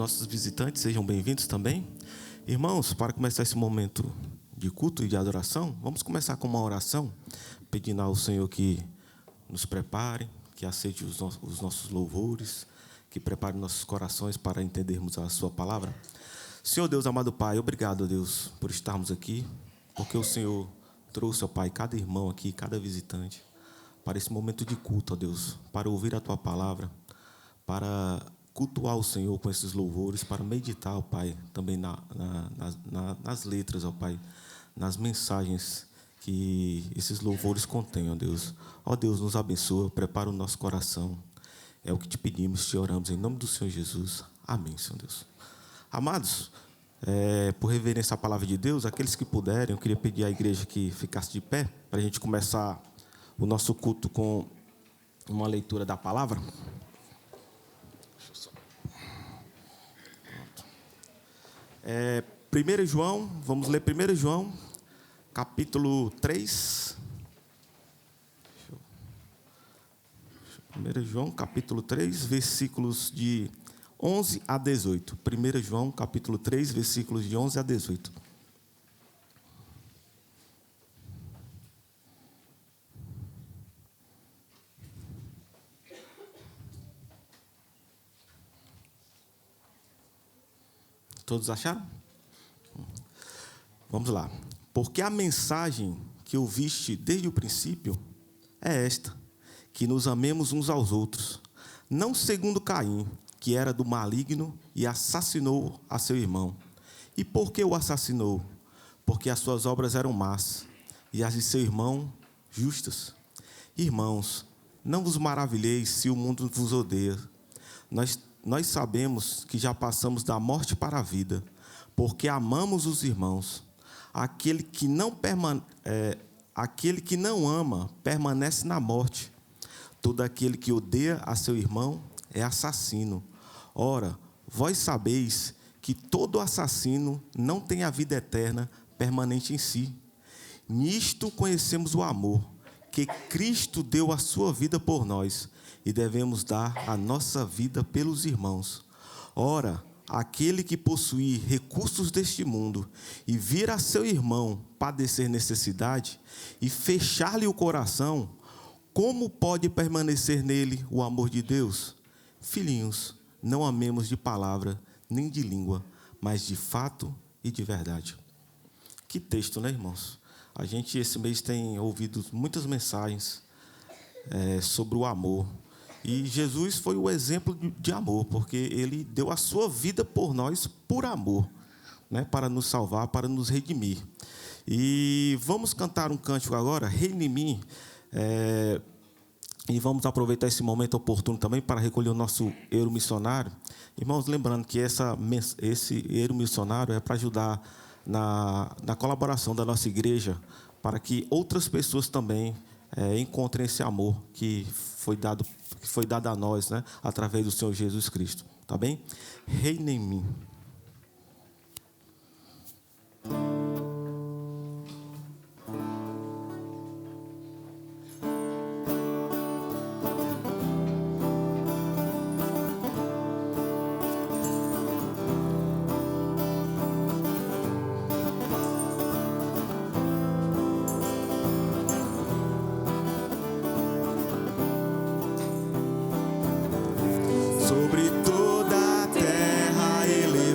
nossos visitantes, sejam bem-vindos também. Irmãos, para começar esse momento de culto e de adoração, vamos começar com uma oração, pedindo ao Senhor que nos prepare, que aceite os nossos louvores, que prepare nossos corações para entendermos a sua palavra. Senhor Deus, amado Pai, obrigado, Deus, por estarmos aqui, porque o Senhor trouxe, ó Pai, cada irmão aqui, cada visitante, para esse momento de culto, ó Deus, para ouvir a tua palavra, para cultuar o Senhor com esses louvores, para meditar, ó Pai, também nas letras, ó Pai, nas mensagens que esses louvores contêm, ó Deus. Ó Deus, nos abençoa, prepara o nosso coração. É o que te pedimos, te oramos em nome do Senhor Jesus. Amém, Senhor Deus. Amados, por reverência à palavra de Deus, aqueles que puderem, eu queria pedir à igreja que ficasse de pé, para a gente começar o nosso culto com uma leitura da palavra. 1 João, vamos ler 1 João, capítulo 3. 1 João, capítulo 3, versículos de 11 a 18. 1 João, capítulo 3, versículos de 11 a 18. Todos acharam? Vamos lá. Porque a mensagem que ouviste desde o princípio é esta: que nos amemos uns aos outros, não segundo Caim, que era do maligno e assassinou a seu irmão. E por que o assassinou? Porque as suas obras eram más e as de seu irmão justas. Irmãos, não vos maravilheis se o mundo vos odeia. Nós sabemos que já passamos da morte para a vida, porque amamos os irmãos. Aquele que não ama permanece na morte. Todo aquele que odeia a seu irmão é assassino. Ora, vós sabeis que todo assassino não tem a vida eterna permanente em si. Nisto conhecemos o amor, que Cristo deu a sua vida por nós, e devemos dar a nossa vida pelos irmãos. Ora, aquele que possuir recursos deste mundo e vir a seu irmão padecer necessidade e fechar-lhe o coração, como pode permanecer nele o amor de Deus? Filhinhos, não amemos de palavra nem de língua, mas de fato e de verdade. Que texto, né, irmãos? A gente esse mês tem ouvido muitas mensagens sobre o amor. E Jesus foi o exemplo de amor, porque Ele deu a sua vida por nós, por amor, né, para nos salvar, para nos redimir. E vamos cantar um cântico agora, Reina em Mim, e vamos aproveitar esse momento oportuno também para recolher o nosso euro missionário. Irmãos, lembrando que esse euro missionário é para ajudar na colaboração da nossa igreja, para que outras pessoas também encontrem esse amor que foi dado a nós, né, através do Senhor Jesus Cristo. Tá bem? Reina em mim. Sobre toda a terra ele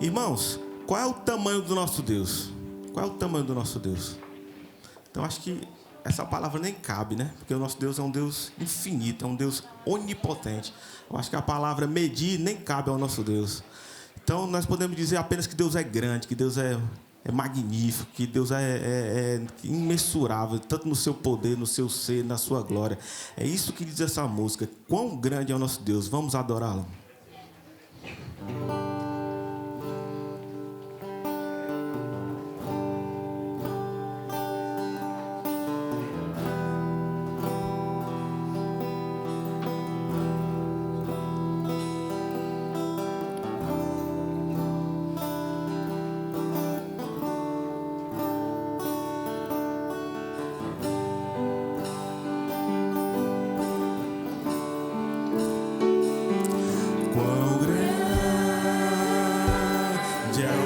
Irmãos, qual é o tamanho do nosso Deus? Qual é o tamanho do nosso Deus? Então, acho que essa palavra nem cabe, né? Porque o nosso Deus é um Deus infinito, é um Deus onipotente. Eu acho que a palavra medir nem cabe ao nosso Deus. Então, nós podemos dizer apenas que Deus é grande, que Deus é magnífico, que Deus é imensurável, tanto no seu poder, no seu ser, na sua glória. É isso que diz essa música. Quão grande é o nosso Deus. Vamos adorá-lo.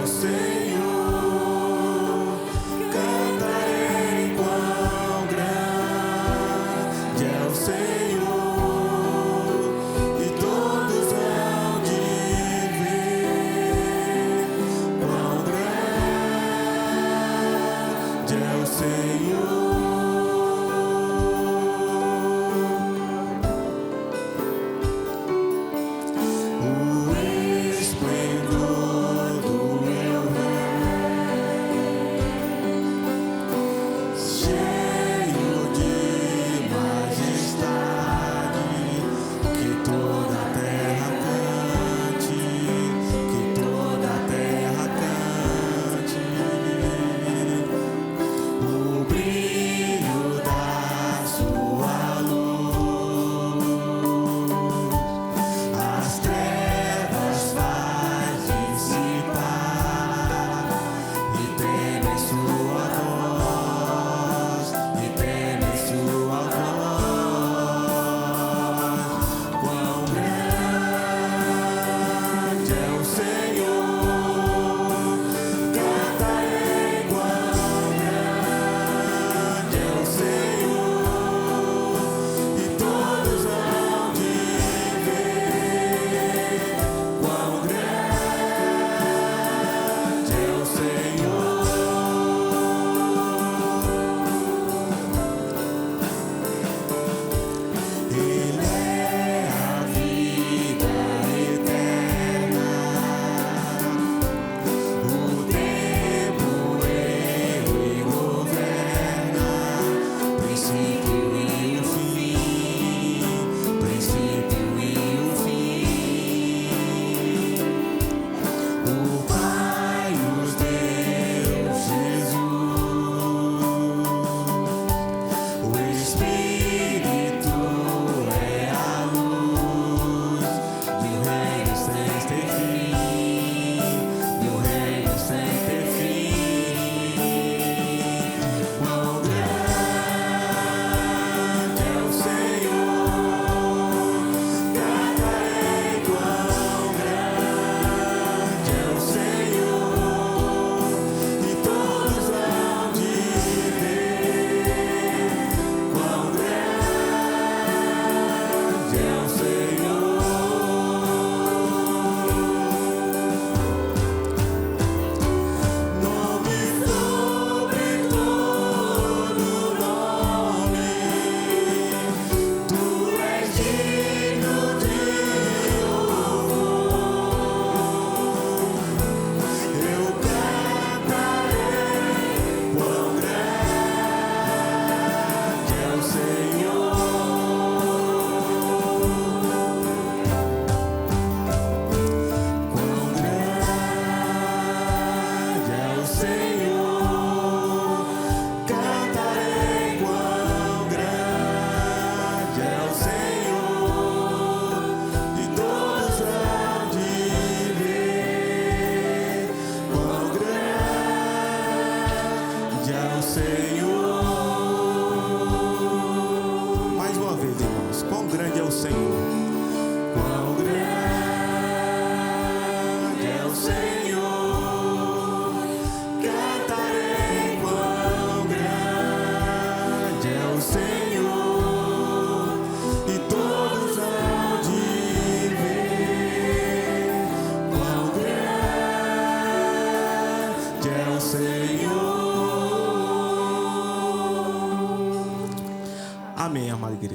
Sei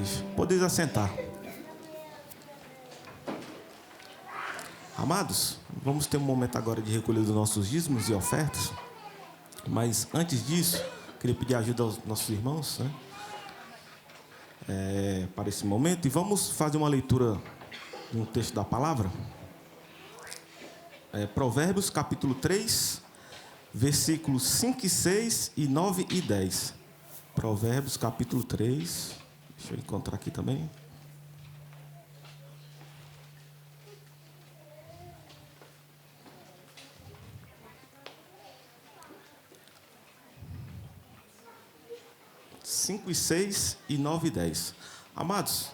igreja. Podeis assentar. Amados, vamos ter um momento agora de recolher dos nossos dízimos e ofertas. Mas antes disso, queria pedir ajuda aos nossos irmãos, né? Para esse momento. E vamos fazer uma leitura de um texto da palavra. Provérbios capítulo 3, versículos 5 e 6 e 9 e 10. Provérbios capítulo 3. Deixa eu encontrar aqui também. Cinco e 6 e 9 e 10. Amados,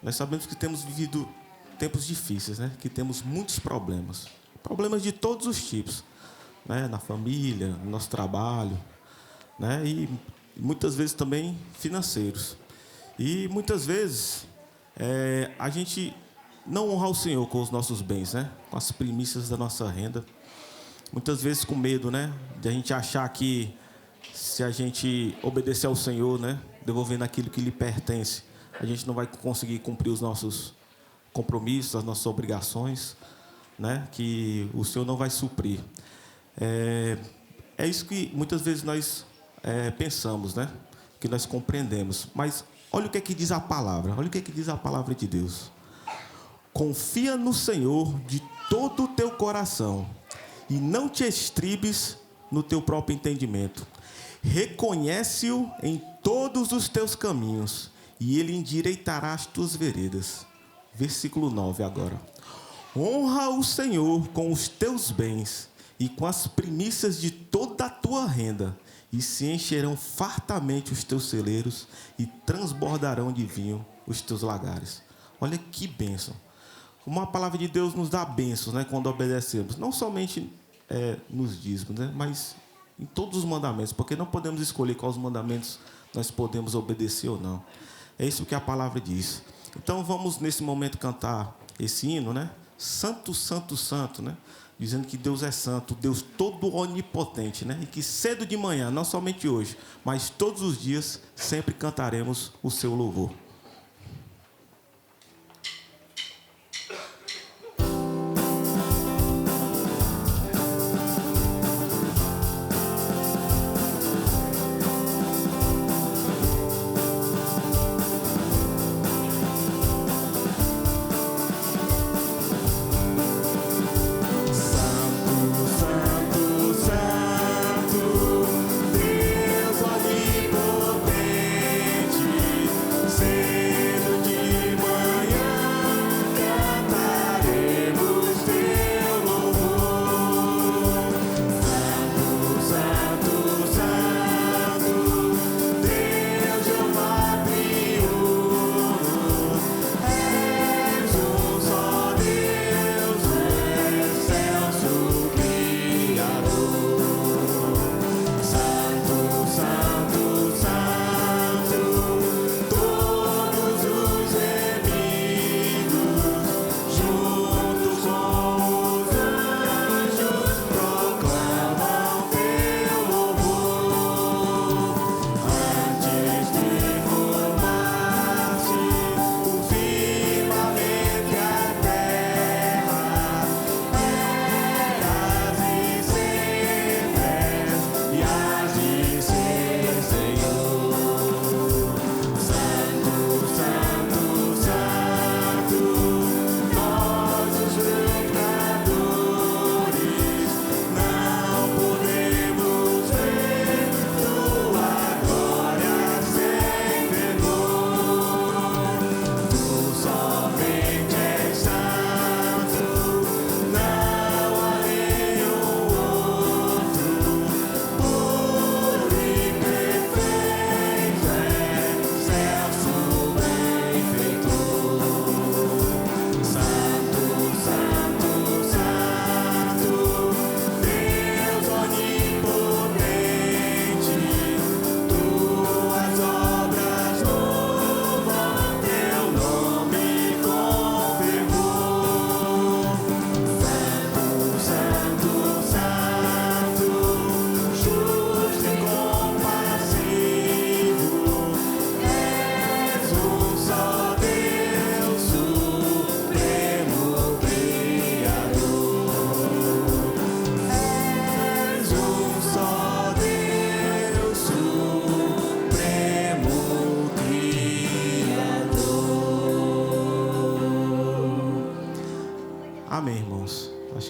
nós sabemos que temos vivido tempos difíceis, né? Que temos muitos problemas. Problemas de todos os tipos, né? Na família, no nosso trabalho, né? E muitas vezes também financeiros. E muitas vezes a gente não honra o Senhor com os nossos bens, né? Com as primícias da nossa renda. Muitas vezes com medo, né? De a gente achar que se a gente obedecer ao Senhor, né? Devolvendo aquilo que lhe pertence, a gente não vai conseguir cumprir os nossos compromissos, as nossas obrigações, né? Que o Senhor não vai suprir. É isso que muitas vezes nós pensamos, né? Que nós compreendemos. Mas olha o que é que diz a palavra. Olha o que é que diz a palavra de Deus. Confia no Senhor de todo o teu coração e não te estribes no teu próprio entendimento. Reconhece-o em todos os teus caminhos e ele endireitará as tuas veredas. Versículo 9 agora. Honra o Senhor com os teus bens e com as primícias de toda a tua renda, e se encherão fartamente os teus celeiros e transbordarão de vinho os teus lagares. Olha que bênção. Como a palavra de Deus nos dá bênçãos, né, quando obedecemos. Não somente nos dízimos, né, mas em todos os mandamentos, porque não podemos escolher quais mandamentos nós podemos obedecer ou não. É isso que a palavra diz. Então vamos nesse momento cantar esse hino, né? Santo, Santo, Santo, né? Dizendo que Deus é santo, Deus todo onipotente, né? E que cedo de manhã, não somente hoje, mas todos os dias, sempre cantaremos o seu louvor. Say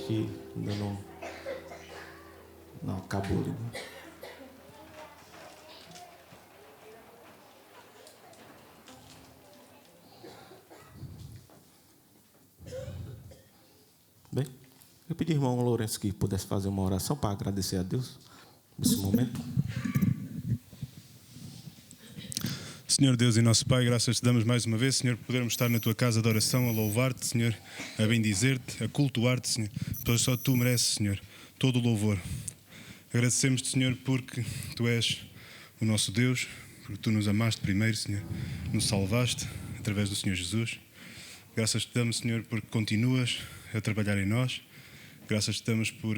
que ainda não. Não, acabou ali. Né? Bem, eu pedi ao irmão Lourenço que pudesse fazer uma oração para agradecer a Deus nesse momento. Senhor Deus e nosso Pai, graças te damos mais uma vez, Senhor, por podermos estar na tua casa de oração, a louvar-te, Senhor, a bendizer-te, a cultuar-te, Senhor, pois só tu mereces, Senhor, todo o louvor. Agradecemos-te, Senhor, porque tu és o nosso Deus, porque tu nos amaste primeiro, Senhor, nos salvaste através do Senhor Jesus. Graças te damos, Senhor, porque continuas a trabalhar em nós. Graças te damos por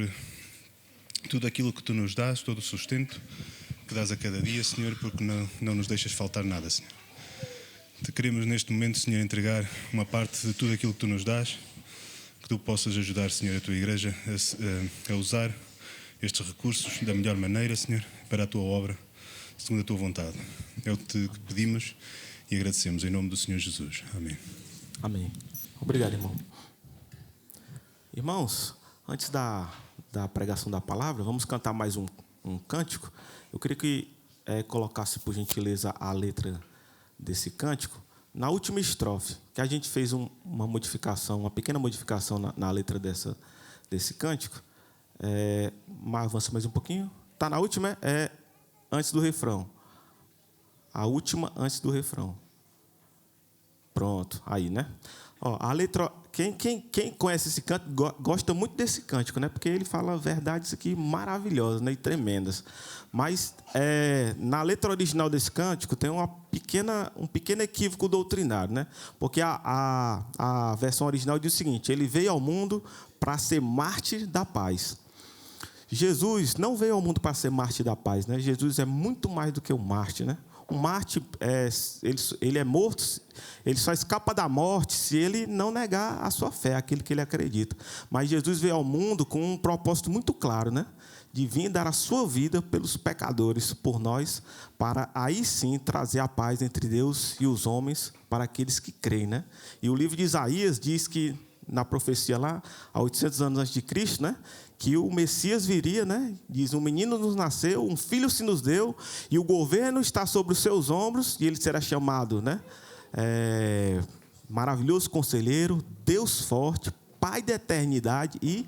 tudo aquilo que tu nos dás, todo o sustento que dás a cada dia, Senhor, porque não nos deixas faltar nada, Senhor. Te queremos neste momento, Senhor, entregar uma parte de tudo aquilo que tu nos dás, que tu possas ajudar, Senhor, a tua igreja a usar estes recursos da melhor maneira, Senhor, para a tua obra, segundo a tua vontade. É o que te pedimos e agradecemos em nome do Senhor Jesus. Amém. Amém. Obrigado, irmão. Irmãos, antes da pregação da palavra, vamos cantar mais um cântico. Eu queria que colocasse, por gentileza, a letra desse cântico. Na última estrofe, que a gente fez uma modificação, uma pequena modificação na letra desse cântico. Avança mais um pouquinho. Está na última, antes do refrão. A última antes do refrão. Pronto, aí, né? Ó, a letra, quem conhece esse canto gosta muito desse cântico, né? Porque ele fala verdades aqui maravilhosas, né? E tremendas. Mas na letra original desse cântico tem um pequeno equívoco doutrinário, né? Porque a versão original diz o seguinte: ele veio ao mundo para ser mártir da paz. Jesus não veio ao mundo para ser mártir da paz, né? Jesus é muito mais do que um mártir, né? Um mártir, ele é morto, ele só escapa da morte se ele não negar a sua fé, aquilo que ele acredita. Mas Jesus veio ao mundo com um propósito muito claro, né? De vir dar a sua vida pelos pecadores, por nós, para aí sim trazer a paz entre Deus e os homens, para aqueles que creem, né? E o livro de Isaías diz que, na profecia lá, há 800 anos antes de Cristo, né? Que o Messias viria, né? Diz, um menino nos nasceu, um filho se nos deu, e o governo está sobre os seus ombros, e ele será chamado, né? Maravilhoso Conselheiro, Deus Forte, Pai da Eternidade e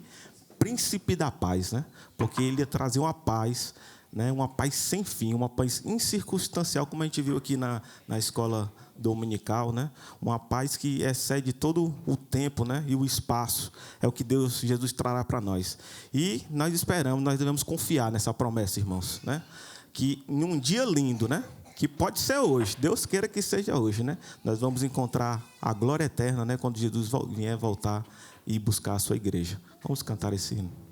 Príncipe da Paz, né? Porque ele ia trazer uma paz, né? Uma paz sem fim, uma paz incircunstancial, como a gente viu aqui na escola dominical, né? Uma paz que excede todo o tempo, né? E o espaço. É o que Jesus trará para nós. E nós esperamos, nós devemos confiar nessa promessa, irmãos, né? Que em um dia lindo, né? Que pode ser hoje, Deus queira que seja hoje, né? Nós vamos encontrar a glória eterna, né? Quando Jesus vier voltar e buscar a sua igreja. Vamos cantar esse hino.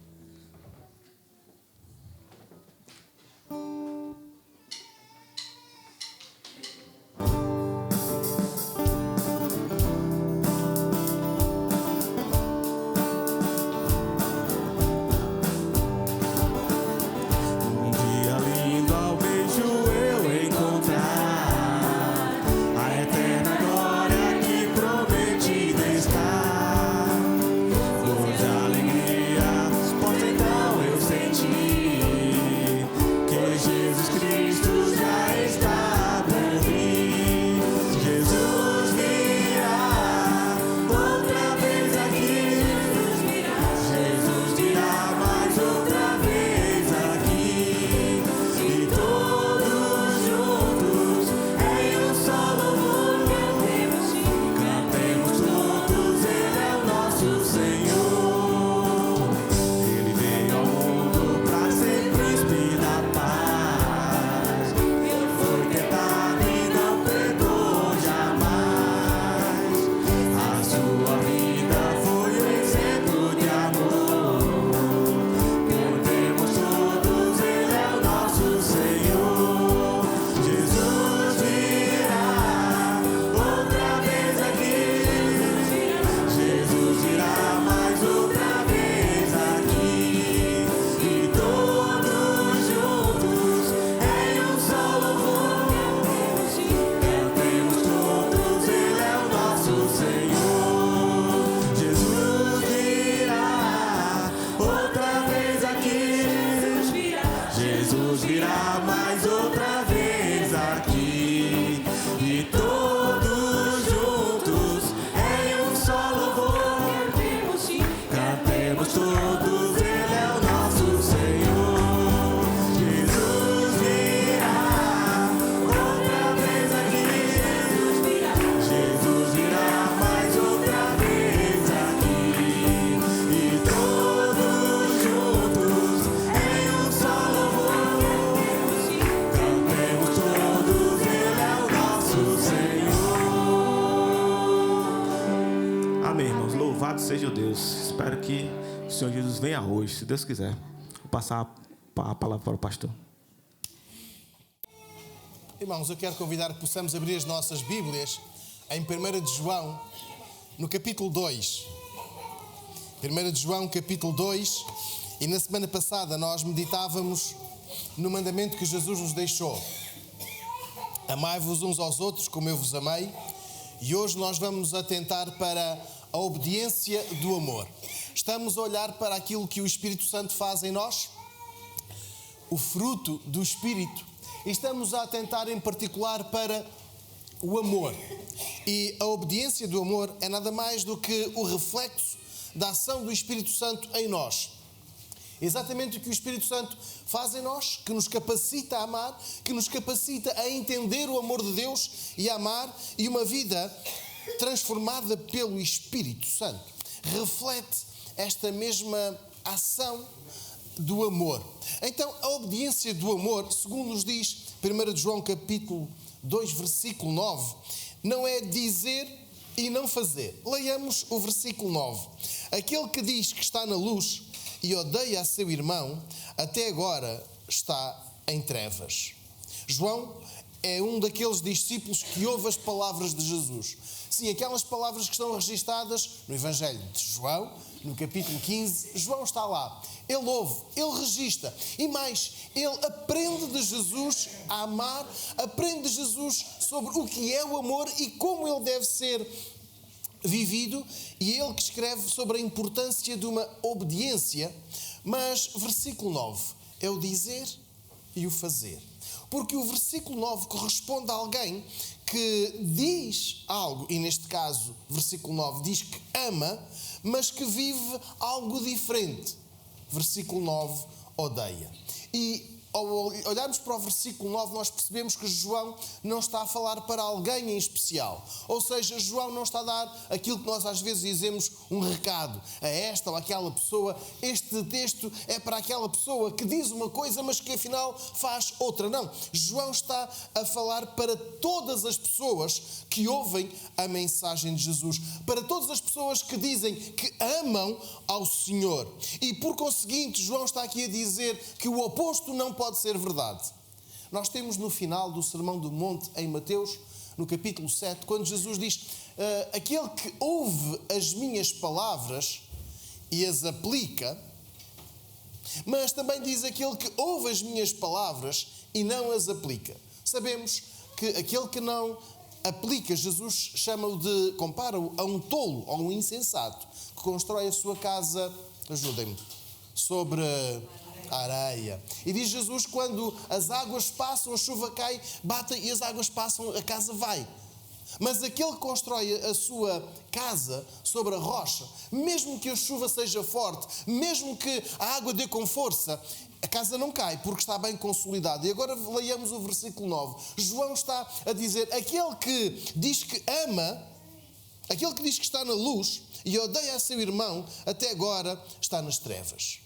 espero que o Senhor Jesus venha hoje, se Deus quiser. Vou passar a palavra para o pastor. Irmãos, eu quero convidar que possamos abrir as nossas Bíblias em 1 de João, no capítulo 2. 1 de João, capítulo 2. E na semana passada nós meditávamos no mandamento que Jesus nos deixou. Amai-vos uns aos outros como eu vos amei. E hoje nós vamos atentar para a obediência do amor. Estamos a olhar para aquilo que o Espírito Santo faz em nós, o fruto do Espírito. E estamos a atentar em particular para o amor. E a obediência do amor é nada mais do que o reflexo da ação do Espírito Santo em nós. Exatamente o que o Espírito Santo faz em nós, que nos capacita a amar, que nos capacita a entender o amor de Deus e a amar, e uma vida transformada pelo Espírito Santo reflete esta mesma ação do amor. Então, a obediência do amor, segundo nos diz 1 de João capítulo 2, versículo 9, não é dizer e não fazer. Leiamos o versículo 9. Aquele que diz que está na luz e odeia a seu irmão, até agora está em trevas. João é um daqueles discípulos que ouve as palavras de Jesus. Sim, aquelas palavras que estão registadas no Evangelho de João, no capítulo 15, João está lá. Ele ouve, ele registra. E mais, ele aprende de Jesus a amar, aprende de Jesus sobre o que é o amor e como ele deve ser vivido, e ele que escreve sobre a importância de uma obediência. Mas versículo 9 é o dizer e o fazer. Porque o versículo 9 corresponde a alguém que diz algo, e neste caso, versículo 9 diz que ama, mas que vive algo diferente. Versículo 9, odeia. E ao olharmos para o versículo 9, nós percebemos que João não está a falar para alguém em especial. Ou seja, João não está a dar aquilo que nós às vezes dizemos, um recado a esta ou aquela pessoa. Este texto é para aquela pessoa que diz uma coisa, mas que afinal faz outra. Não. João está a falar para todas as pessoas que ouvem a mensagem de Jesus. Para todas as pessoas que dizem que amam ao Senhor. E por conseguinte, João está aqui a dizer que o oposto não pode ser verdade. Nós temos no final do Sermão do Monte, em Mateus, no capítulo 7, quando Jesus diz: aquele que ouve as minhas palavras e as aplica, mas também diz aquele que ouve as minhas palavras e não as aplica. Sabemos que aquele que não aplica, Jesus compara-o a um tolo ou um insensato que constrói a sua casa, ajudem-me, sobre a areia. E diz Jesus, quando as águas passam, a chuva cai, bate e as águas passam, a casa vai. Mas aquele que constrói a sua casa sobre a rocha, mesmo que a chuva seja forte, mesmo que a água dê com força, a casa não cai, porque está bem consolidada. E agora leiamos o versículo 9. João está a dizer, aquele que diz que ama, aquele que diz que está na luz e odeia a seu irmão, até agora está nas trevas.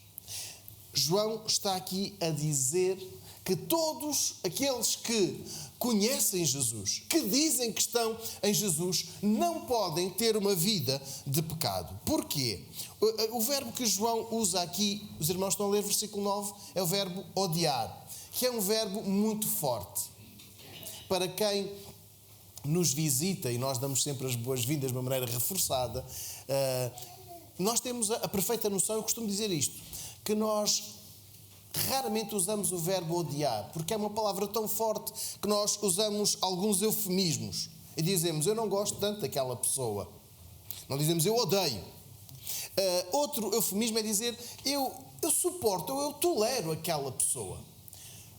João está aqui a dizer que todos aqueles que conhecem Jesus, que dizem que estão em Jesus, não podem ter uma vida de pecado. Porquê? O verbo que João usa aqui, os irmãos estão a ler versículo 9, é o verbo odiar, que é um verbo muito forte. Para quem nos visita, e nós damos sempre as boas-vindas de uma maneira reforçada, nós temos a perfeita noção, eu costumo dizer isto, que nós raramente usamos o verbo odiar, porque é uma palavra tão forte que nós usamos alguns eufemismos e dizemos, eu não gosto tanto daquela pessoa. Não dizemos, eu odeio. Outro eufemismo é dizer, eu suporto, eu tolero aquela pessoa.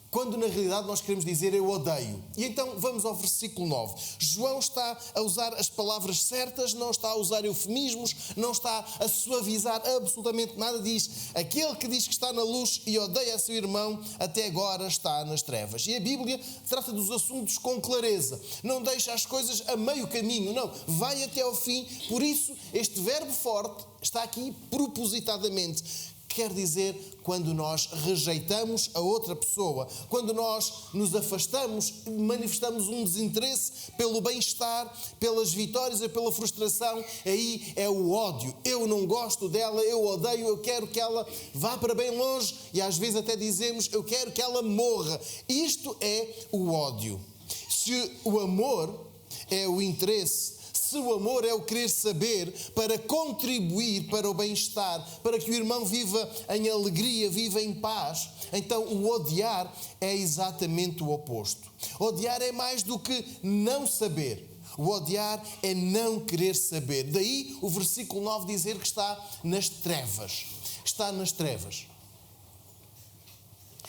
Quando na realidade nós queremos dizer, eu odeio. E então vamos ao versículo 9. João está a usar as palavras certas, não está a usar eufemismos, não está a suavizar absolutamente nada. Diz, aquele que diz que está na luz e odeia a seu irmão, até agora está nas trevas. E a Bíblia trata dos assuntos com clareza. Não deixa as coisas a meio caminho, não. Vai até ao fim. Por isso, este verbo forte está aqui propositadamente. quer dizer quando nós rejeitamos a outra pessoa, quando nós nos afastamos, manifestamos um desinteresse pelo bem-estar, pelas vitórias e pela frustração, aí é o ódio. Eu não gosto dela, eu odeio, eu quero que ela vá para bem longe e às vezes até dizemos, eu quero que ela morra. Isto é o ódio. Se o amor é o interesse, se o amor é o querer saber para contribuir para o bem-estar, para que o irmão viva em alegria, viva em paz, então o odiar é exatamente o oposto. Odiar é mais do que não saber. O odiar é não querer saber. Daí o versículo 9 dizer que está nas trevas. Está nas trevas.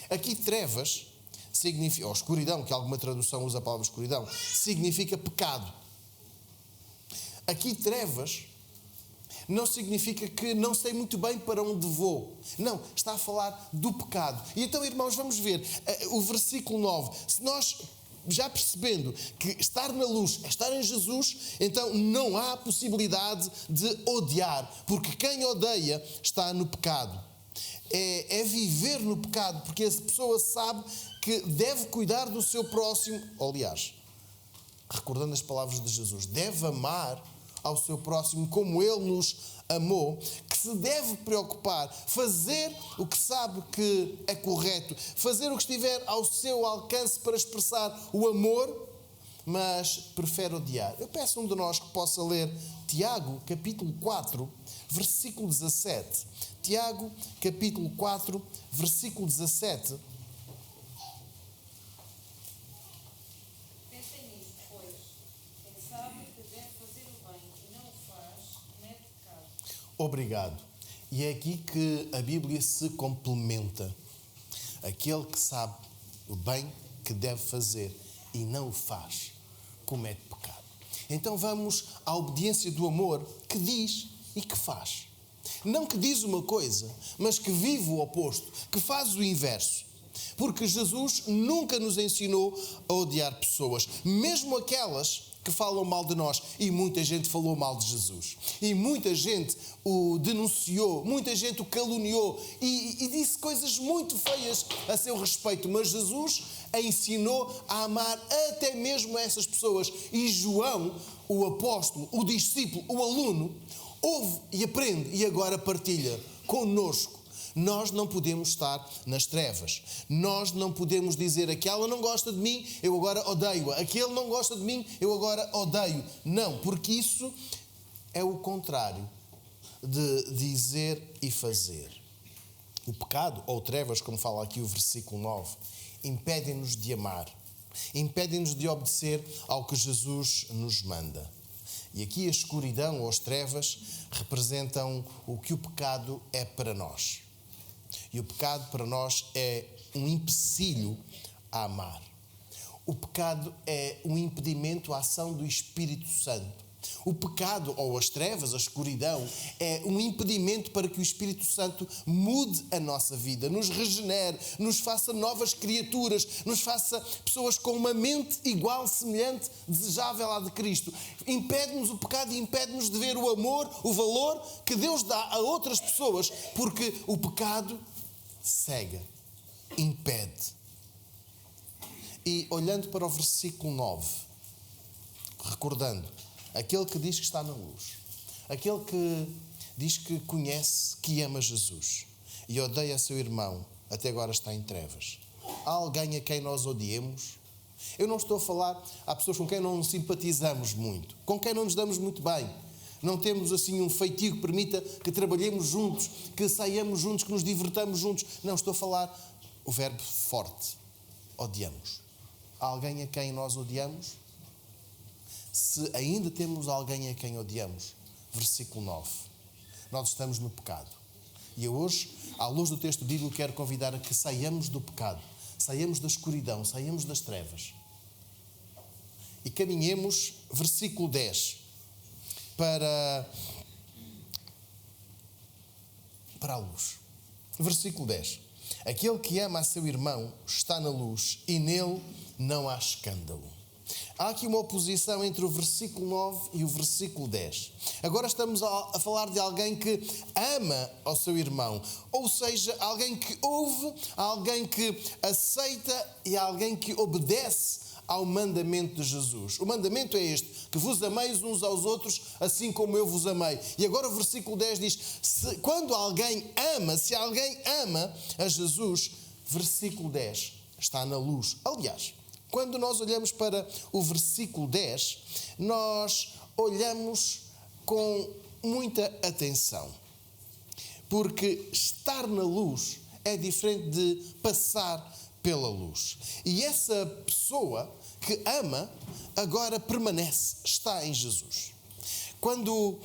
Aqui trevas significa, ou escuridão, que alguma tradução usa a palavra escuridão, significa pecado. Aqui trevas não significa que não sei muito bem para onde vou. Não, está a falar do pecado. E então, irmãos, vamos ver o versículo 9. Se nós, já percebendo que estar na luz é estar em Jesus, então não há possibilidade de odiar, porque quem odeia está no pecado. É viver no pecado, porque essa pessoa sabe que deve cuidar do seu próximo. Aliás, recordando as palavras de Jesus, deve amar ao seu próximo como Ele nos amou, que se deve preocupar, fazer o que sabe que é correto, fazer o que estiver ao seu alcance para expressar o amor, mas prefere odiar. Eu peço a um de nós que possa ler Tiago, capítulo 4, versículo 17. Tiago, capítulo 4, versículo 17. Obrigado. E é aqui que a Bíblia se complementa. Aquele que sabe o bem que deve fazer e não o faz, comete pecado. Então vamos à obediência do amor que diz e que faz. Não que diz uma coisa, mas que vive o oposto, que faz o inverso. Porque Jesus nunca nos ensinou a odiar pessoas, mesmo aquelas que falam mal de nós. E muita gente falou mal de Jesus. E muita gente o denunciou, muita gente o caluniou e disse coisas muito feias a seu respeito. Mas Jesus a ensinou a amar até mesmo essas pessoas. E João, o apóstolo, o discípulo, o aluno, ouve e aprende e agora partilha connosco. Nós não podemos estar nas trevas. Nós não podemos dizer aquela não gosta de mim, eu agora odeio-a. Aquele não gosta de mim, eu agora odeio. Não, porque isso é o contrário de dizer e fazer. O pecado, ou trevas, como fala aqui o versículo 9, impedem-nos de amar. Impedem-nos de obedecer ao que Jesus nos manda. E aqui a escuridão ou as trevas representam o que o pecado é para nós. E o pecado para nós é um empecilho a amar. O pecado é um impedimento à ação do Espírito Santo. O pecado, ou as trevas, a escuridão, é um impedimento para que o Espírito Santo mude a nossa vida, nos regenere, nos faça novas criaturas, nos faça pessoas com uma mente igual, semelhante, desejável à de Cristo. Impede-nos o pecado e impede-nos de ver o amor, o valor que Deus dá a outras pessoas, porque o pecado cega, impede. E olhando para o versículo 9, recordando, aquele que diz que está na luz, aquele que diz que conhece, que ama Jesus e odeia seu irmão, até agora está em trevas. Há alguém a quem nós odiemos? Eu não estou a falar, há pessoas com quem não simpatizamos muito, com quem não nos damos muito bem. Não temos assim um feitio que permita que trabalhemos juntos, que saiamos juntos, que nos divertamos juntos. Não, estou a falar o verbo forte. Odiamos. Há alguém a quem nós odiamos? Se ainda temos alguém a quem odiamos, versículo 9, nós estamos no pecado. E eu hoje, à luz do texto bíblico, quero convidar a que saiamos do pecado, saiamos da escuridão, saiamos das trevas. E caminhemos, versículo 10, para a luz. Versículo 10. Aquele que ama a seu irmão está na luz e nele não há escândalo. há aqui uma oposição entre o versículo 9 e o versículo 10. Agora estamos a falar de alguém que ama ao seu irmão, ou seja, alguém que ouve, alguém que aceita e alguém que obedece ao mandamento de Jesus. O mandamento é este: que vos ameis uns aos outros assim como eu vos amei. E agora o versículo 10 diz, quando alguém ama, se alguém ama a Jesus, versículo 10 está na luz. Aliás, quando nós olhamos para o versículo 10, nós olhamos com muita atenção. Porque estar na luz é diferente de passar pela luz. E essa pessoa que ama, agora permanece, está em Jesus. Quando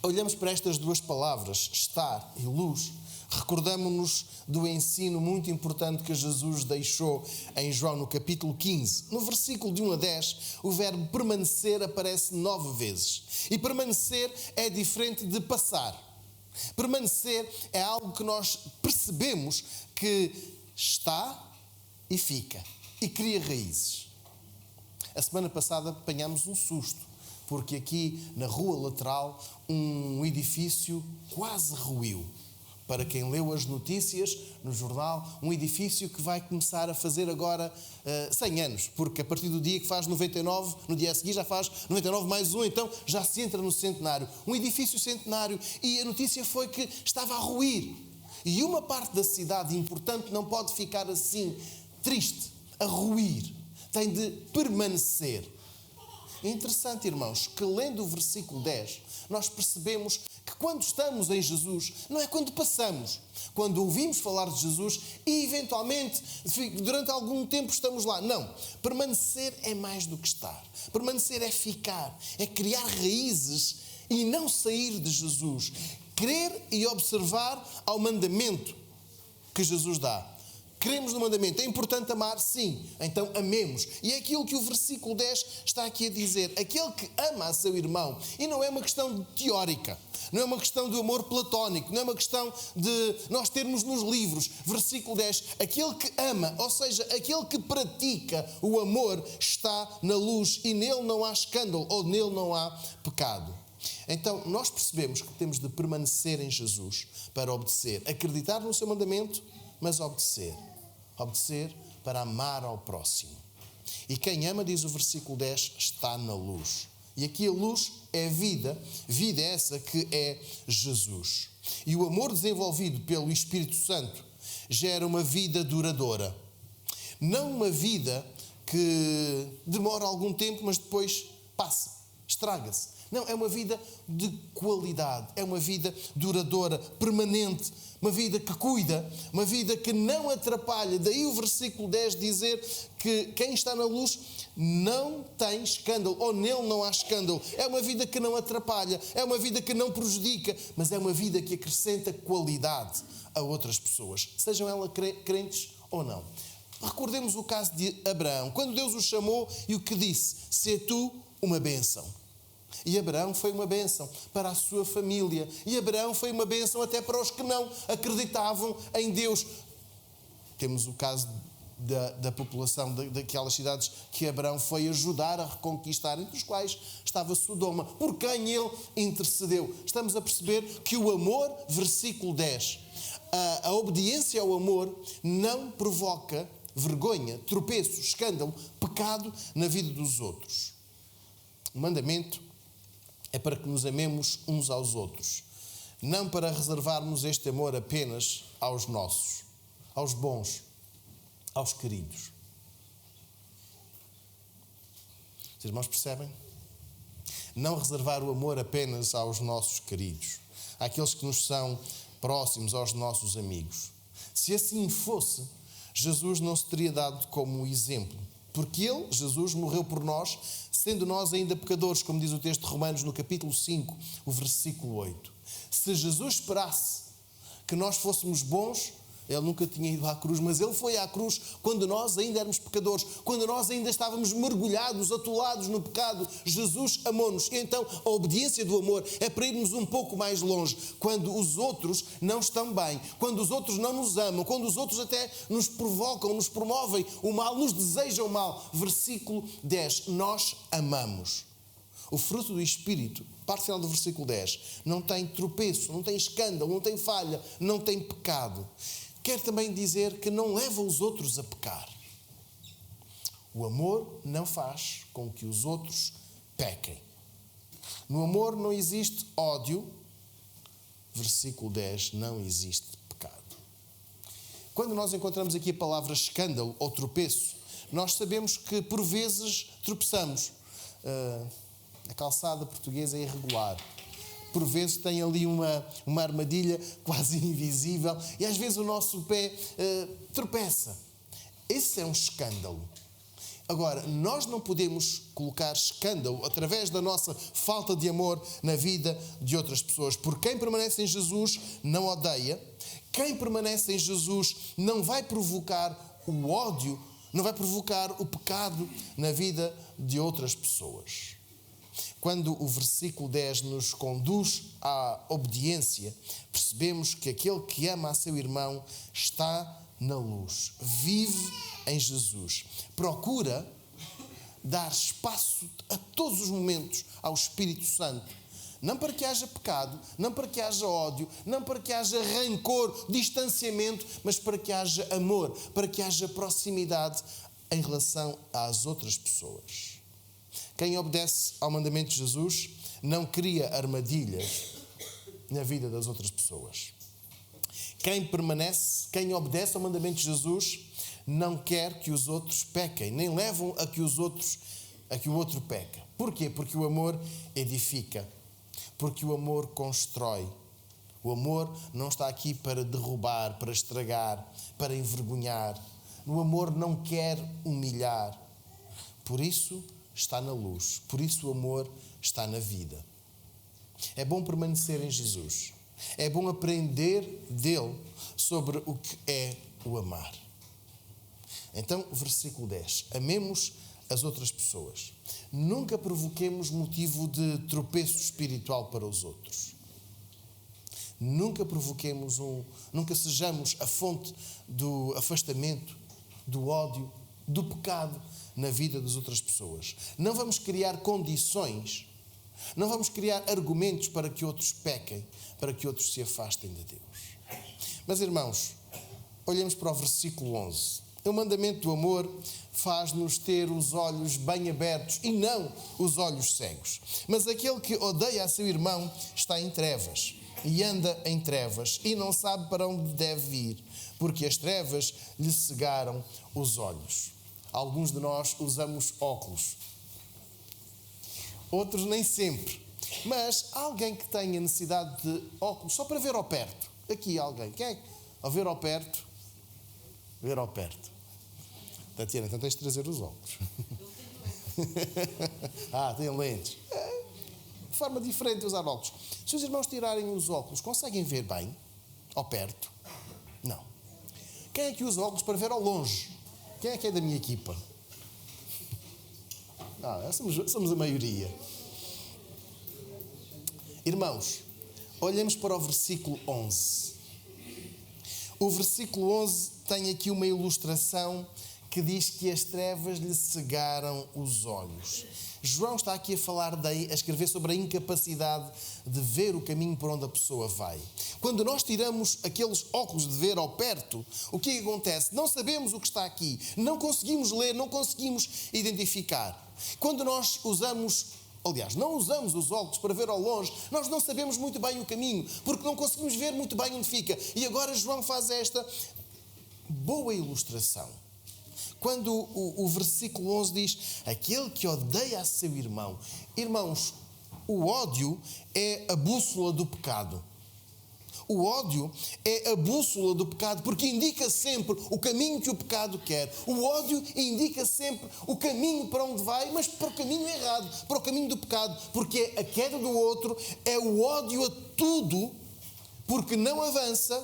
olhamos para estas duas palavras, estar e luz, recordamos-nos do ensino muito importante que Jesus deixou em João no capítulo 15. No versículo de 1 a 10, o verbo permanecer aparece 9 vezes. E permanecer é diferente de passar. Permanecer é algo que nós percebemos que está e fica. E cria raízes. A semana passada apanhámos um susto, porque aqui na rua lateral um edifício quase ruiu. Para quem leu as notícias no jornal, um edifício que vai começar a fazer agora 100 anos, porque a partir do dia que faz 99, no dia a seguir já faz 99 mais 1, então já se entra no centenário. Um edifício centenário, e a notícia foi que estava a ruir. E uma parte da cidade importante não pode ficar assim, triste, a ruir. Tem de permanecer. É interessante, irmãos, que lendo o versículo 10, nós percebemos que quando estamos em Jesus, não é quando passamos. Quando ouvimos falar de Jesus e, eventualmente, durante algum tempo estamos lá. Não. Permanecer é mais do que estar. Permanecer é ficar, é criar raízes e não sair de Jesus. Crer e observar ao mandamento que Jesus dá. Queremos no mandamento. É importante amar? Sim. Então amemos. E é aquilo que o versículo 10 está aqui a dizer. Aquele que ama a seu irmão. E não é uma questão teórica. Não é uma questão do amor platónico. Não é uma questão de nós termos nos livros. Versículo 10. Aquele que ama, ou seja, aquele que pratica o amor, está na luz e nele não há escândalo ou nele não há pecado. Então, nós percebemos que temos de permanecer em Jesus para obedecer. Acreditar no seu mandamento, mas obedecer. Obedecer para amar ao próximo. E quem ama, diz o versículo 10, está na luz. E aqui a luz é a vida. Vida é essa que é Jesus. E o amor desenvolvido pelo Espírito Santo gera uma vida duradoura. Não uma vida que demora algum tempo, mas depois passa, estraga-se. Não, é uma vida de qualidade, é uma vida duradoura, permanente, uma vida que cuida, uma vida que não atrapalha. Daí o versículo 10 dizer que quem está na luz não tem escândalo, ou nele não há escândalo. É uma vida que não atrapalha, é uma vida que não prejudica, mas é uma vida que acrescenta qualidade a outras pessoas, sejam elas crentes ou não. Recordemos o caso de Abraão, quando Deus o chamou e o que disse: "Sê tu uma bênção". E Abraão foi uma bênção para a sua família. E Abraão foi uma bênção até para os que não acreditavam em Deus. Temos o caso da população daquelas cidades que Abraão foi ajudar a reconquistar, entre os quais estava Sodoma, por quem ele intercedeu. Estamos a perceber que o amor, versículo 10, a obediência ao amor não provoca vergonha, tropeço, escândalo, pecado na vida dos outros. O mandamento é para que nos amemos uns aos outros, não para reservarmos este amor apenas aos nossos, aos bons, aos queridos. Os irmãos percebem? Não reservar o amor apenas aos nossos queridos, àqueles que nos são próximos, aos nossos amigos. Se assim fosse, Jesus não se teria dado como exemplo. Porque ele, Jesus, morreu por nós, sendo nós ainda pecadores, como diz o texto de Romanos no capítulo 5, o versículo 8. Se Jesus esperasse que nós fôssemos bons, Ele nunca tinha ido à cruz, mas Ele foi à cruz quando nós ainda éramos pecadores, quando nós ainda estávamos mergulhados, atolados no pecado. Jesus amou-nos. E então a obediência do amor é para irmos um pouco mais longe. Quando os outros não estão bem, quando os outros não nos amam, quando os outros até nos provocam, nos promovem o mal, nos desejam o mal. Versículo 10. Nós amamos. O fruto do Espírito, parte final do versículo 10, não tem tropeço, não tem escândalo, não tem falha, não tem pecado. Quer também dizer que não leva os outros a pecar. O amor não faz com que os outros pequem. No amor não existe ódio. Versículo 10, não existe pecado. Quando nós encontramos aqui a palavra escândalo ou tropeço, nós sabemos que por vezes tropeçamos. A calçada portuguesa é irregular. Por vezes tem ali uma armadilha quase invisível e às vezes o nosso pé tropeça. Esse é um escândalo. Agora, nós não podemos colocar escândalo através da nossa falta de amor na vida de outras pessoas. Porque quem permanece em Jesus não odeia. Quem permanece em Jesus não vai provocar o ódio, não vai provocar o pecado na vida de outras pessoas. Quando o versículo 10 nos conduz à obediência, percebemos que aquele que ama a seu irmão está na luz, vive em Jesus. Procura dar espaço a todos os momentos ao Espírito Santo. Não para que haja pecado, não para que haja ódio, não para que haja rancor, distanciamento, mas para que haja amor, para que haja proximidade em relação às outras pessoas. Quem obedece ao mandamento de Jesus não cria armadilhas na vida das outras pessoas. Quem obedece ao mandamento de Jesus não quer que os outros pequem, nem levam a que o outro peque. Porquê? Porque o amor edifica, porque o amor constrói. O amor não está aqui para derrubar, para estragar, para envergonhar. O amor não quer humilhar. Por isso está na luz. Por isso o amor está na vida. É bom permanecer em Jesus. É bom aprender dele sobre o que é o amar. Então, versículo 10. Amemos as outras pessoas. Nunca provoquemos motivo de tropeço espiritual para os outros. Nunca sejamos a fonte do afastamento, do ódio, do pecado na vida das outras pessoas. Não vamos criar condições, não vamos criar argumentos para que outros pequem, para que outros se afastem de Deus. Mas, irmãos, olhemos para o versículo 11. O mandamento do amor faz-nos ter os olhos bem abertos e não os olhos cegos. Mas aquele que odeia a seu irmão está em trevas e anda em trevas e não sabe para onde deve ir, porque as trevas lhe cegaram os olhos. Alguns de nós usamos óculos. Outros nem sempre. Mas há alguém que tenha necessidade de óculos só para ver ao perto. Aqui alguém. Quem é? Ao ver ao perto. Ver ao perto. Tatiana, então tens de trazer os óculos. Tem lentes. De forma diferente de usar óculos. Se os irmãos tirarem os óculos, conseguem ver bem? Ao perto? Não. Quem é que usa óculos para ver ao longe? Quem é que é da minha equipa? Somos a maioria. Irmãos, olhemos para o versículo 11. O versículo 11 tem aqui uma ilustração que diz que as trevas lhe cegaram os olhos. João está aqui a escrever sobre a incapacidade de ver o caminho por onde a pessoa vai. Quando nós tiramos aqueles óculos de ver ao perto, o que acontece? Não sabemos o que está aqui, não conseguimos ler, não conseguimos identificar. Quando nós não usamos os óculos para ver ao longe, nós não sabemos muito bem o caminho, porque não conseguimos ver muito bem onde fica. E agora João faz esta boa ilustração. Quando o versículo 11 diz, aquele que odeia a seu irmão. Irmãos, o ódio é a bússola do pecado. O ódio é a bússola do pecado, porque indica sempre o caminho que o pecado quer. O ódio indica sempre o caminho para onde vai, mas para o caminho errado, para o caminho do pecado, porque a queda do outro é o ódio a tudo, porque não avança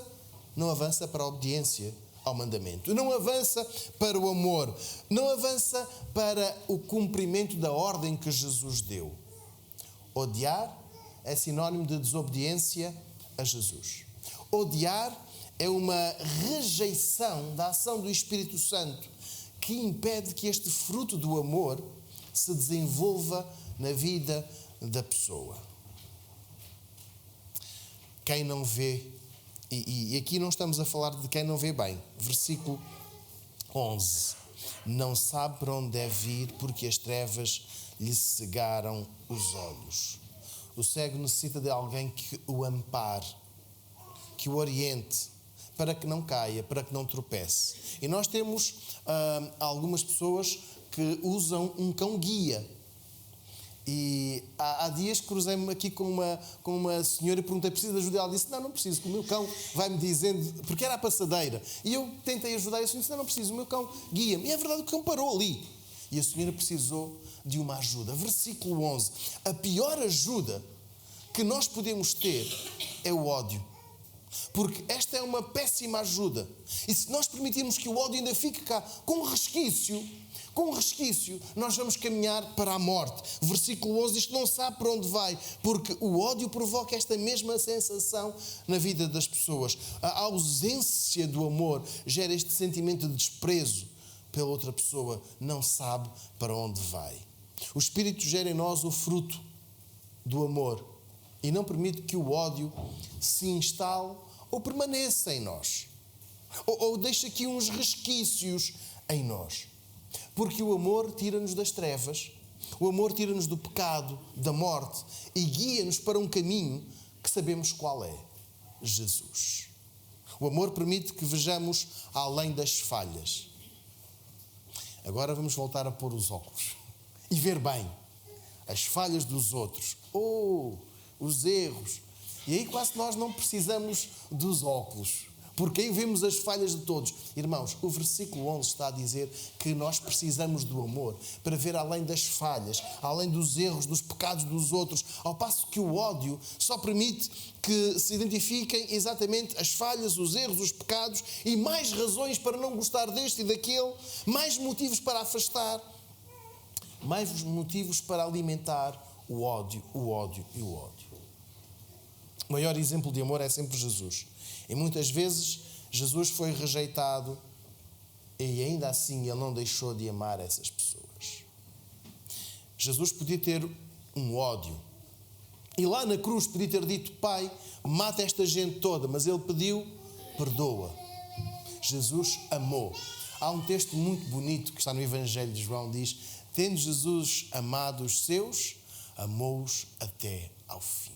não avança para a obediência ao mandamento, não avança para o amor, não avança para o cumprimento da ordem que Jesus deu. Odiar é sinónimo de desobediência a Jesus. Odiar é uma rejeição da ação do Espírito Santo que impede que este fruto do amor se desenvolva na vida da pessoa. Quem não vê, e aqui não estamos a falar de quem não vê bem, versículo 11, não sabe para onde deve ir porque as trevas lhe cegaram os olhos. O cego necessita de alguém que o ampare, que o oriente, para que não caia, para que não tropece. E nós temos algumas pessoas que usam um cão-guia. E há dias cruzei-me aqui com uma senhora e perguntei, precisa de ajuda? Ela disse, não preciso, que o meu cão vai-me dizendo, porque era a passadeira. E eu tentei ajudar e a senhora disse, não preciso, o meu cão guia-me. E é verdade, o cão parou ali. E a senhora precisou de uma ajuda. Versículo 11. A pior ajuda que nós podemos ter é o ódio. Porque esta é uma péssima ajuda. E se nós permitirmos que o ódio ainda fique cá com resquício, nós vamos caminhar para a morte. Versículo 11 diz que não sabe para onde vai, porque o ódio provoca esta mesma sensação na vida das pessoas. A ausência do amor gera este sentimento de desprezo pela outra pessoa, não sabe para onde vai. O Espírito gera em nós o fruto do amor e não permite que o ódio se instale ou permaneça em nós, ou deixe aqui uns resquícios em nós. Porque o amor tira-nos das trevas, o amor tira-nos do pecado, da morte e guia-nos para um caminho que sabemos qual é: Jesus. O amor permite que vejamos além das falhas. Agora vamos voltar a pôr os óculos e ver bem as falhas dos outros, os erros. E aí quase nós não precisamos dos óculos, porque aí vemos as falhas de todos. Irmãos, o versículo 11 está a dizer que nós precisamos do amor para ver além das falhas, além dos erros, dos pecados dos outros, ao passo que o ódio só permite que se identifiquem exatamente as falhas, os erros, os pecados e mais razões para não gostar deste e daquele, mais motivos para afastar, mais motivos para alimentar o ódio e o ódio. O maior exemplo de amor é sempre Jesus. E muitas vezes Jesus foi rejeitado e ainda assim Ele não deixou de amar essas pessoas. Jesus podia ter um ódio. E lá na cruz podia ter dito, Pai, mata esta gente toda. Mas Ele pediu, perdoa. Jesus amou. Há um texto muito bonito que está no Evangelho de João, diz, tendo Jesus amado os seus, amou-os até ao fim.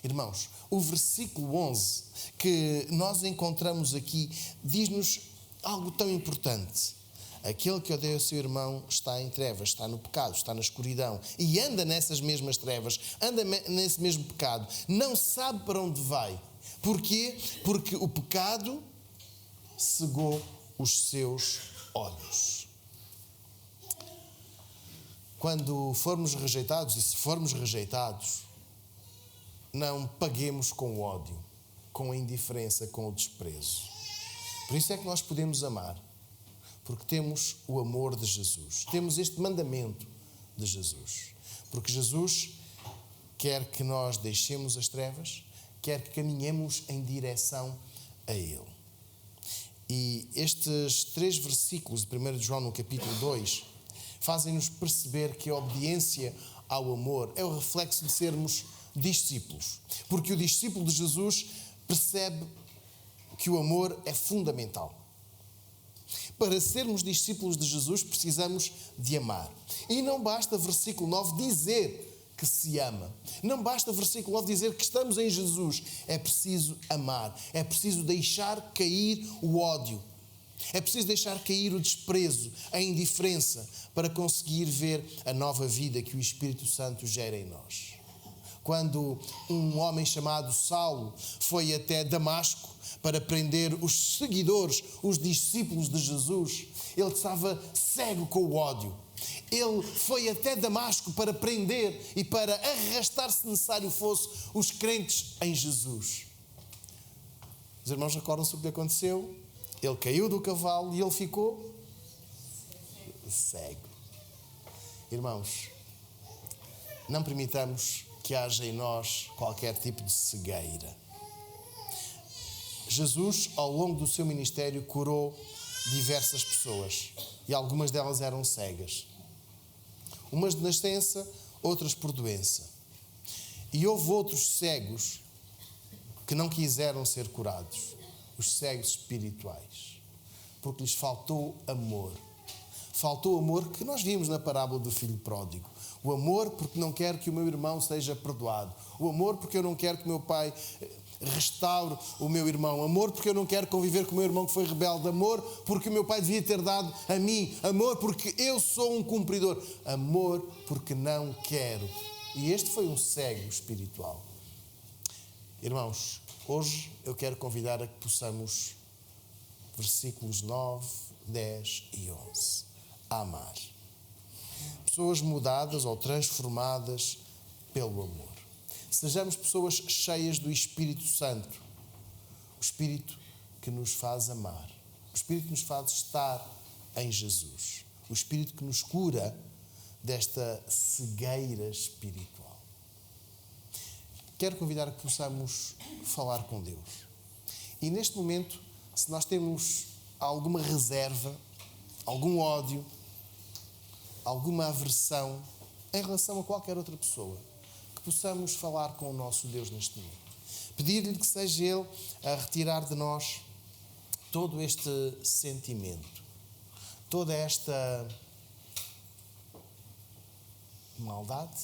Irmãos, o versículo 11 que nós encontramos aqui diz-nos algo tão importante. Aquele que odeia o seu irmão está em trevas, está no pecado, está na escuridão e anda nessas mesmas trevas, anda nesse mesmo pecado, não sabe para onde vai. Porquê? Porque o pecado cegou os seus olhos. Quando formos rejeitados, e se formos rejeitados, não paguemos com o ódio, com a indiferença, com o desprezo. Por isso é que nós podemos amar, porque temos o amor de Jesus, temos este mandamento de Jesus, porque Jesus quer que nós deixemos as trevas, quer que caminhemos em direção a Ele. E estes 3 versículos de 1 João no capítulo 2 fazem-nos perceber que a obediência ao amor é o reflexo de sermos discípulos, porque o discípulo de Jesus percebe que o amor é fundamental. Para sermos discípulos de Jesus precisamos de amar. E não basta versículo 9 dizer que se ama. Não basta versículo 9 dizer que estamos em Jesus. É preciso amar. É preciso deixar cair o ódio. É preciso deixar cair o desprezo, a indiferença, para conseguir ver a nova vida que o Espírito Santo gera em nós. Quando um homem chamado Saulo foi até Damasco para prender os seguidores, os discípulos de Jesus, ele estava cego com o ódio. Ele foi até Damasco para prender e para arrastar, se necessário fosse, os crentes em Jesus. Os irmãos recordam-se o que aconteceu? Ele caiu do cavalo e ele ficou cego. Irmãos, não permitamos que haja em nós qualquer tipo de cegueira. Jesus, ao longo do seu ministério, curou diversas pessoas e algumas delas eram cegas. Umas de nascença, outras por doença. E houve outros cegos que não quiseram ser curados, os cegos espirituais, porque lhes faltou amor. Faltou amor que nós vimos na parábola do filho pródigo. O amor porque não quero que o meu irmão seja perdoado. O amor porque eu não quero que o meu pai restaure o meu irmão. Amor porque eu não quero conviver com o meu irmão que foi rebelde. Amor porque o meu pai devia ter dado a mim. Amor porque eu sou um cumpridor. Amor porque não quero. E este foi um cego espiritual. Irmãos, hoje eu quero convidar a que possamos, versículos 9, 10 e 11, amar. Pessoas mudadas ou transformadas pelo amor. Sejamos pessoas cheias do Espírito Santo. O Espírito que nos faz amar. O Espírito que nos faz estar em Jesus. O Espírito que nos cura desta cegueira espiritual. Quero convidar a que possamos falar com Deus. E neste momento, se nós temos alguma reserva, algum ódio, alguma aversão em relação a qualquer outra pessoa, que possamos falar com o nosso Deus neste momento. Pedir-lhe que seja Ele a retirar de nós todo este sentimento, toda esta maldade,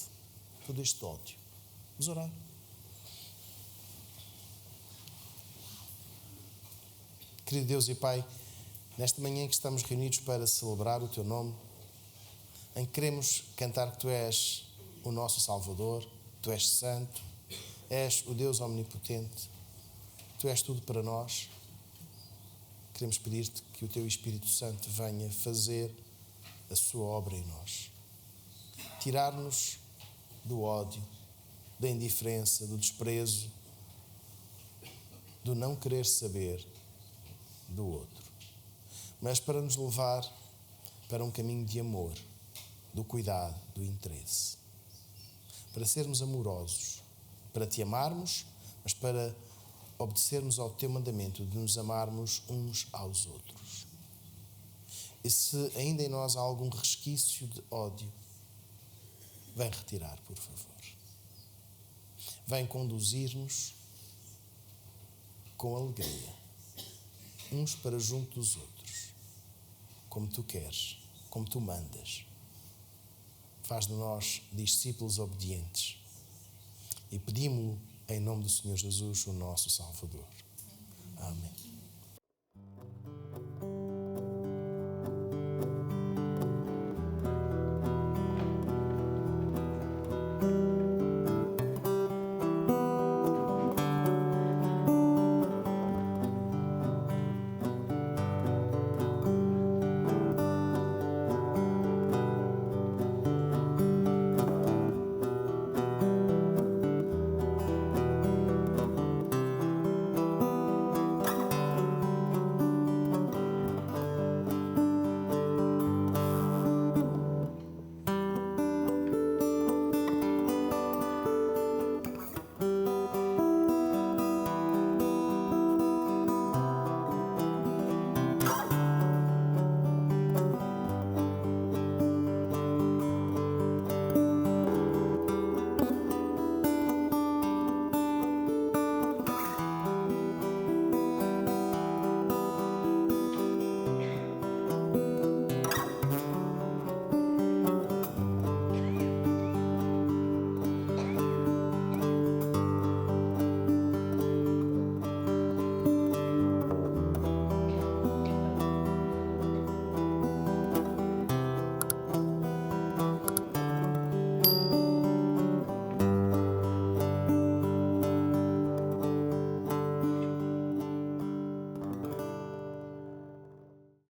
todo este ódio. Vamos orar. Querido Deus e Pai, nesta manhã em que estamos reunidos para celebrar o Teu nome, em que queremos cantar que Tu és o nosso Salvador, Tu és santo, és o Deus omnipotente, Tu és tudo para nós. Queremos pedir-te que o Teu Espírito Santo venha fazer a sua obra em nós. Tirar-nos do ódio, da indiferença, do desprezo, do não querer saber do outro. Mas para nos levar para um caminho de amor, do cuidado, do interesse. Para sermos amorosos, para Te amarmos, mas para obedecermos ao Teu mandamento de nos amarmos uns aos outros. E se ainda em nós há algum resquício de ódio, vem retirar, por favor. Vem conduzir-nos com alegria, uns para junto dos outros, como Tu queres, como Tu mandas. Faz de nós discípulos obedientes. E pedimos-lo em nome do Senhor Jesus, o nosso Salvador. Amém.